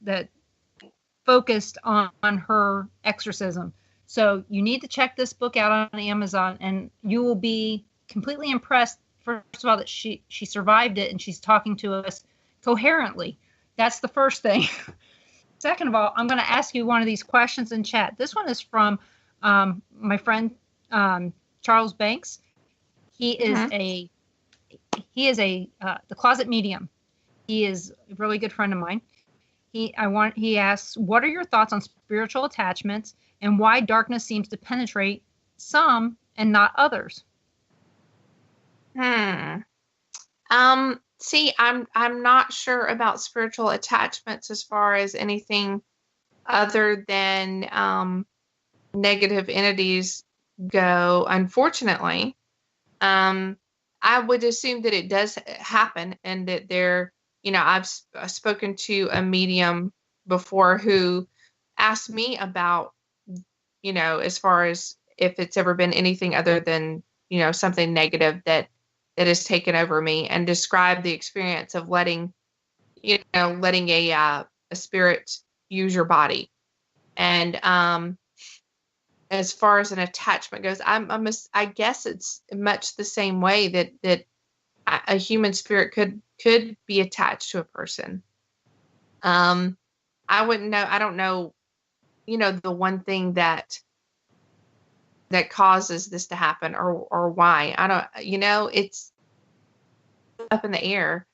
that focused on her exorcism. So you need to check this book out on Amazon, and you will be completely impressed. First of all, that she survived it and she's talking to us coherently. That's the first thing. Second of all, I'm going to ask you one of these questions in chat. This one is from my friend Charles Banks. He is the closet medium. He is a really good friend of mine. He asks, what are your thoughts on spiritual attachments and why darkness seems to penetrate some and not others? See, I'm not sure about spiritual attachments as far as anything other than negative entities go, unfortunately. I would assume that it does happen, and that I've spoken to a medium before who asked me about, as far as if it's ever been anything other than, something negative that has taken over me, and described the experience of letting a spirit use your body. And as far as an attachment goes, I guess it's much the same way that a human spirit could be attached to a person. I wouldn't know. I don't know, the one thing that causes this to happen, or why. I don't, it's up in the air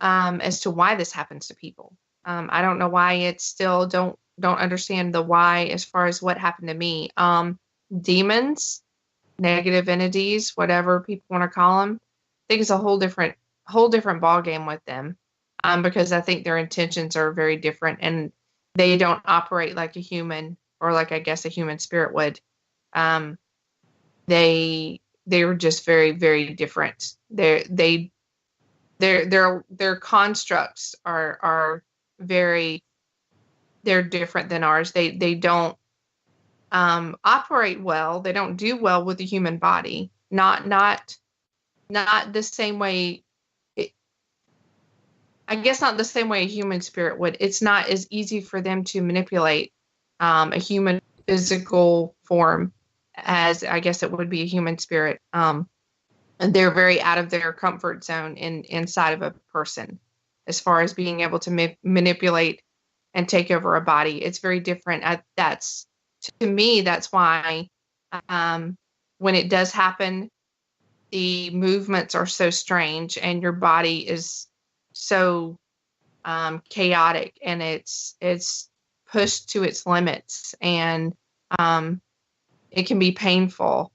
as to why this happens to people. I don't know why. It's still don't understand the why as far as what happened to me. Demons, negative entities, whatever people want to call them, I think it's a whole different ball game with them, because I think their intentions are very different, and they don't operate like a human, or like, I guess, a human spirit would. They were just very, very different. Their constructs are very, they're different than ours. They don't operate well. They don't do well with the human body. Not the same way. I guess not the same way a human spirit would. It's not as easy for them to manipulate a human physical form as, I guess, it would be a human spirit. And they're very out of their comfort zone inside of a person, as far as being able to manipulate and take over a body. It's very different. To me, that's why when it does happen, the movements are so strange, and your body is so chaotic, and it's pushed to its limits, and it can be painful,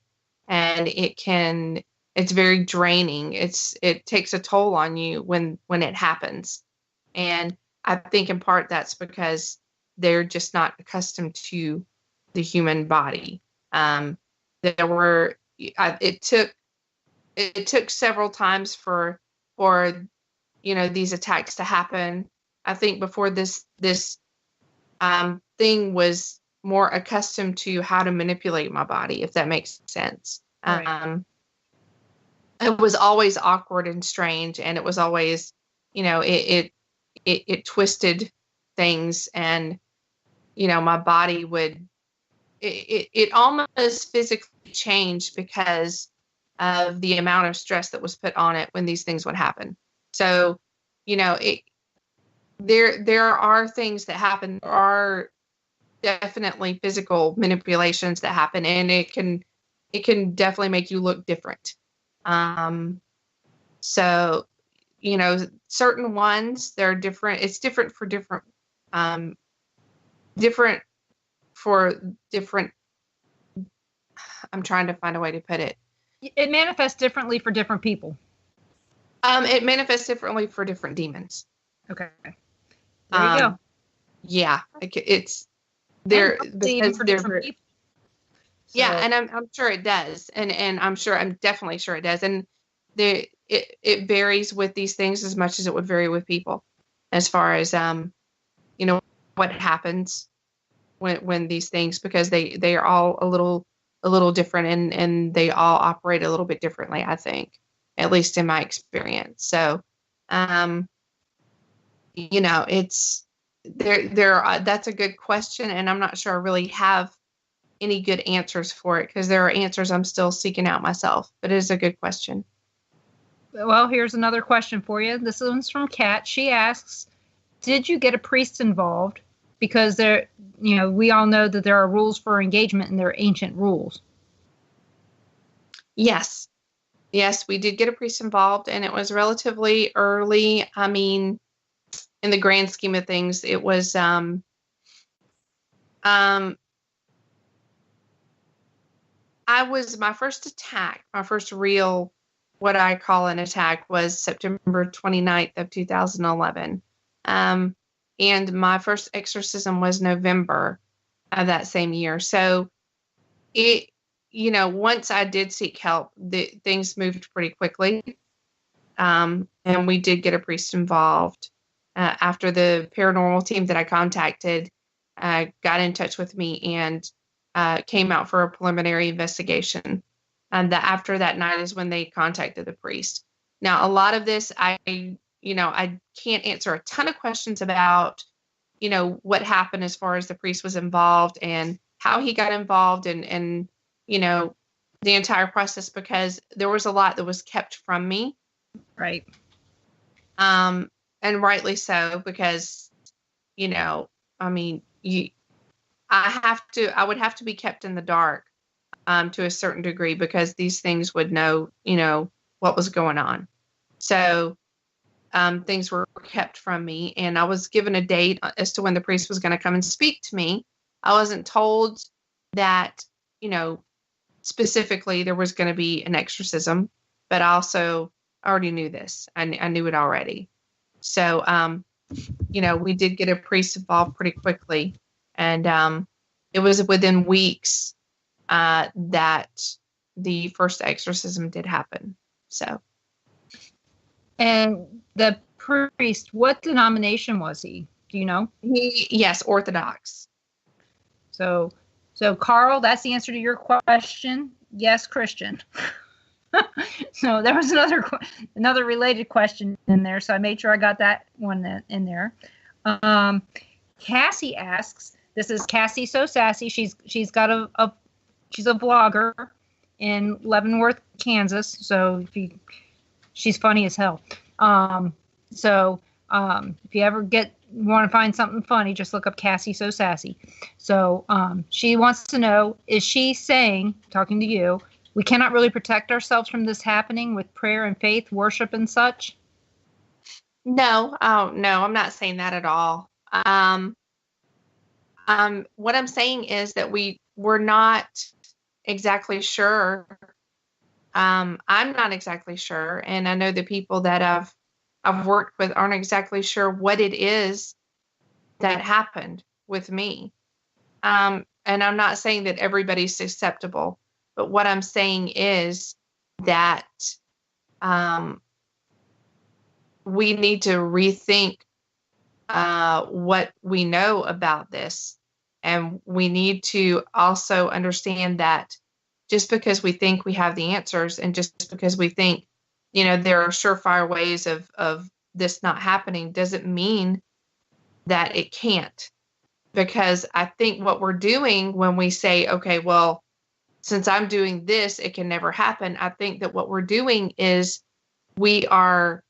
and it's very draining. It takes a toll on you when it happens. And I think in part that's because they're just not accustomed to the human body. It took several times for these attacks to happen. I think before this thing was more accustomed to how to manipulate my body, if that makes sense. Right. It was always awkward and strange, and it was always, it twisted things, and my body would it almost physically changed because of the amount of stress that was put on it when these things would happen. So, there are things that happen. There are definitely physical manipulations that happen, and it can definitely make you look different. So, certain ones, they're different. It's different for different I'm trying to find a way to put it. It manifests differently for different people. It manifests differently for different demons. Okay. There you go. Yeah. It's there because for different people. So. Yeah, and I'm sure it does. And I'm definitely sure it does. And it varies with these things as much as it would vary with people, as far as what happens when these things, because they are all a little different, and they all operate a little bit differently, I think, at least in my experience. So, it's That's a good question, and I'm not sure I really have any good answers for it, because there are answers I'm still seeking out myself. But it is a good question. Well, here's another question for you. This one's from Kat. She asks, did you get a priest involved? Because we all know that there are rules for engagement, and they're ancient rules. Yes, we did get a priest involved, and it was relatively early. I mean, in the grand scheme of things, it was my first real, what I call an attack, was September 29th of 2011. And my first exorcism was November of that same year. So once I did seek help, things moved pretty quickly. And we did get a priest involved. After the paranormal team that I contacted got in touch with me and came out for a preliminary investigation. And after that night is when they contacted the priest. Now, a lot of this, I can't answer a ton of questions about, what happened as far as the priest was involved and how he got involved and the entire process, because there was a lot that was kept from me. Right. And rightly so, because, I mean, I would have to be kept in the dark to a certain degree, because these things would know, what was going on. So things were kept from me, and I was given a date as to when the priest was going to come and speak to me. I wasn't told that, specifically there was going to be an exorcism, but I also already knew this. I knew it already. So, we did get a priest involved pretty quickly, and it was within weeks that the first exorcism did happen. So. And the priest, what denomination was he? Do you know? Yes, Orthodox. So Carl, that's the answer to your question. Yes, Christian. So there was another related question in there, so I made sure I got that one in there. Cassie asks, this is Cassie So Sassy. She's got she's a vlogger in Leavenworth, Kansas. So she's funny as hell. If you ever want to find something funny, just look up Cassie So Sassy. So she wants to know, is she saying, talking to you, we cannot really protect ourselves from this happening with prayer and faith, worship and such? No, no, I'm not saying that at all. What I'm saying is that we're not exactly sure. I'm not exactly sure, and I know the people that I've worked with aren't exactly sure what it is that happened with me. And I'm not saying that everybody's susceptible, but what I'm saying is that we need to rethink what we know about this. And we need to also understand that just because we think we have the answers, and just because we think, there are surefire ways of this not happening, doesn't mean that it can't. Because I think what we're doing when we say, okay, well, since I'm doing this, it can never happen. I think that what we're doing is we are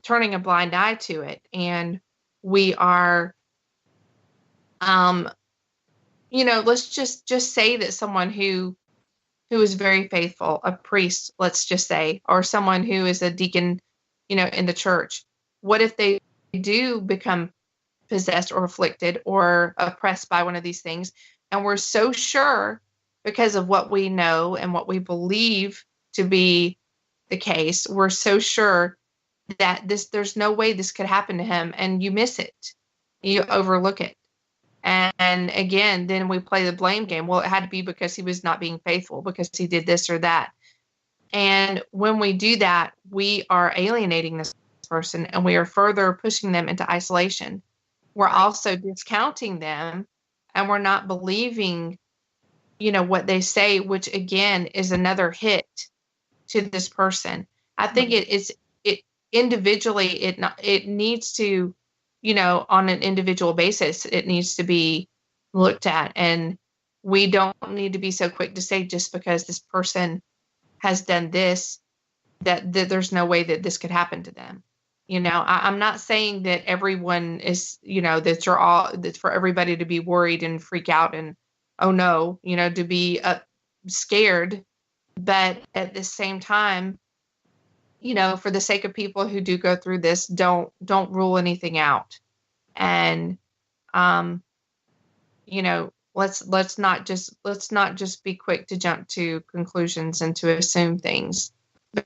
turning a blind eye to it, and we are, let's just say that someone who is very faithful, a priest, let's just say, or someone who is a deacon, in the church, what if they do become possessed or afflicted or oppressed by one of these things? And we're so sure, because of what we know and what we believe to be the case, we're so sure that there's no way this could happen to him, and you miss it. You overlook it. And again, then we play the blame game. Well, it had to be because he was not being faithful, because he did this or that. And when we do that, we are alienating this person, and we are further pushing them into isolation. We're also discounting them, and we're not believing, what they say, which again is another hit to this person. I think it individually, it needs to on an individual basis, it needs to be looked at. And we don't need to be so quick to say just because this person has done this, that there's no way that this could happen to them. I'm not saying that everyone is, that's for everybody to be worried and freak out and, oh no, to be scared. But at the same time, for the sake of people who do go through this, don't rule anything out. And, let's not just be quick to jump to conclusions and to assume things,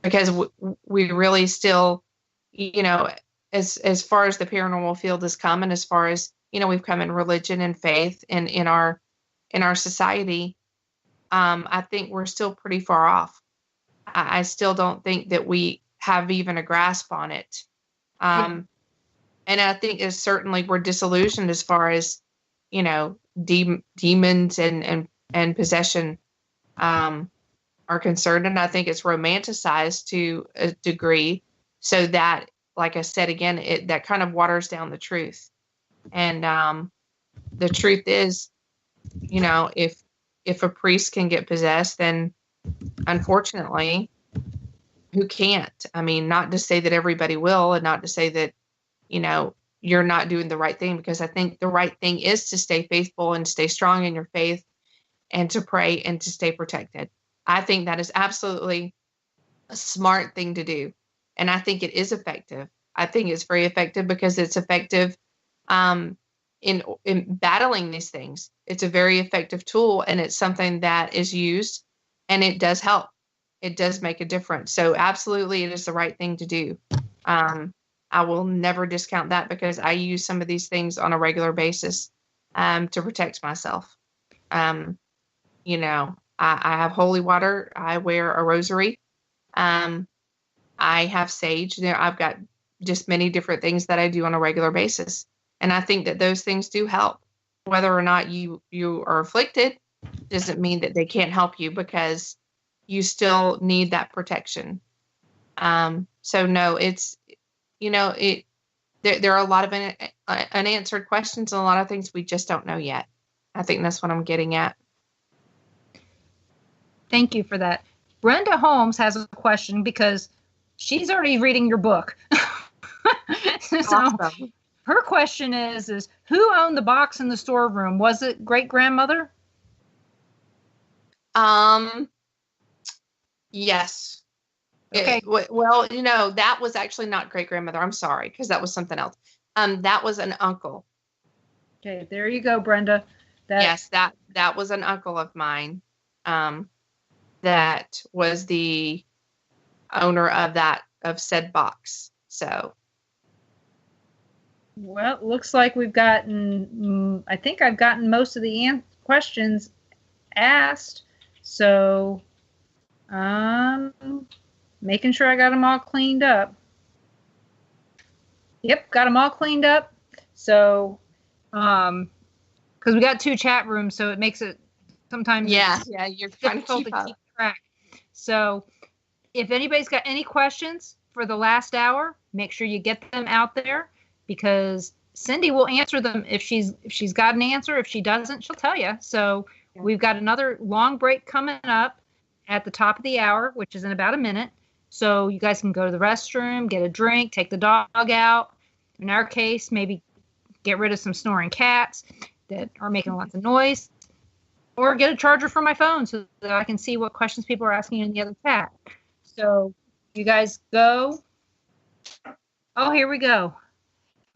because we really still, as far as the paranormal field has come, and as far as, we've come in religion and faith and in our society, I think we're still pretty far off. I still don't think that we have even a grasp on it. And I think it's certainly we're disillusioned as far as, demons and possession are concerned. And I think it's romanticized to a degree, so that, like I said, again, that kind of waters down the truth. And the truth is, if a priest can get possessed, then unfortunately, who can't? I mean, not to say that everybody will, and not to say that, you're not doing the right thing, because I think the right thing is to stay faithful and stay strong in your faith and to pray and to stay protected. I think that is absolutely a smart thing to do. And I think it is effective. I think it's very effective because it's effective in battling these things. It's a very effective tool, and it's something that is used, and it does help. It does make a difference. So absolutely, it is the right thing to do. I will never discount that, because I use some of these things on a regular basis to protect myself. I have holy water. I wear a rosary. I have sage. I've got just many different things that I do on a regular basis. And I think that those things do help. Whether or not you are afflicted doesn't mean that they can't help you, because you still need that protection. So no, it's, there are a lot of unanswered questions and a lot of things we just don't know yet. I think that's what I'm getting at. Thank you for that. Brenda Holmes has a question, because she's already reading your book. So awesome. Her question is who owned the box in the storeroom? Was it great-grandmother? Yes. Okay. Well, that was actually not great-grandmother. I'm sorry, because that was something else. That was an uncle. Okay, there you go, Brenda. Yes, that was an uncle of mine. That was the owner of said box. So. Well, looks like we've gotten, I think I've gotten most of the questions asked. So, making sure I got them all cleaned up. Yep, got them all cleaned up. So, because we got 2 chat rooms, so it makes it sometimes you're trying to keep track. So, if anybody's got any questions for the last hour, make sure you get them out there, because Cindy will answer them if she's got an answer. If she doesn't, she'll tell you. So we've got another long break coming up at the top of the hour, which is in about a minute. So you guys can go to the restroom, get a drink, take the dog out. In our case, maybe get rid of some snoring cats that are making lots of noise, or get a charger for my phone so that I can see what questions people are asking in the other chat. So you guys go. Oh, here we go.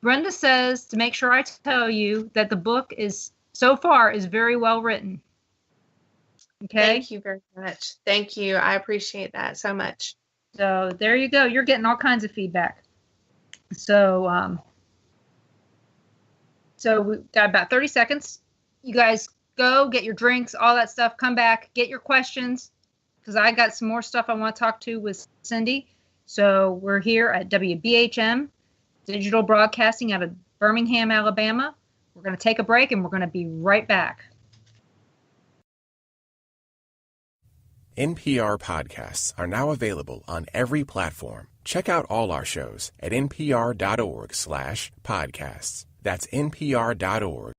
Brenda says to make sure I tell you that the book is very well written. Okay. Thank you very much. Thank you. I appreciate that so much. So there you go. You're getting all kinds of feedback. So, so we've got about 30 seconds. You guys go get your drinks, all that stuff. Come back, get your questions, because I got some more stuff I want to talk to with Cindy. So we're here at WBHM. Digital broadcasting out of Birmingham, Alabama. We're going to take a break, and we're going to be right back. NPR podcasts are now available on every platform. Check out all our shows at npr.org/podcasts. That's npr.org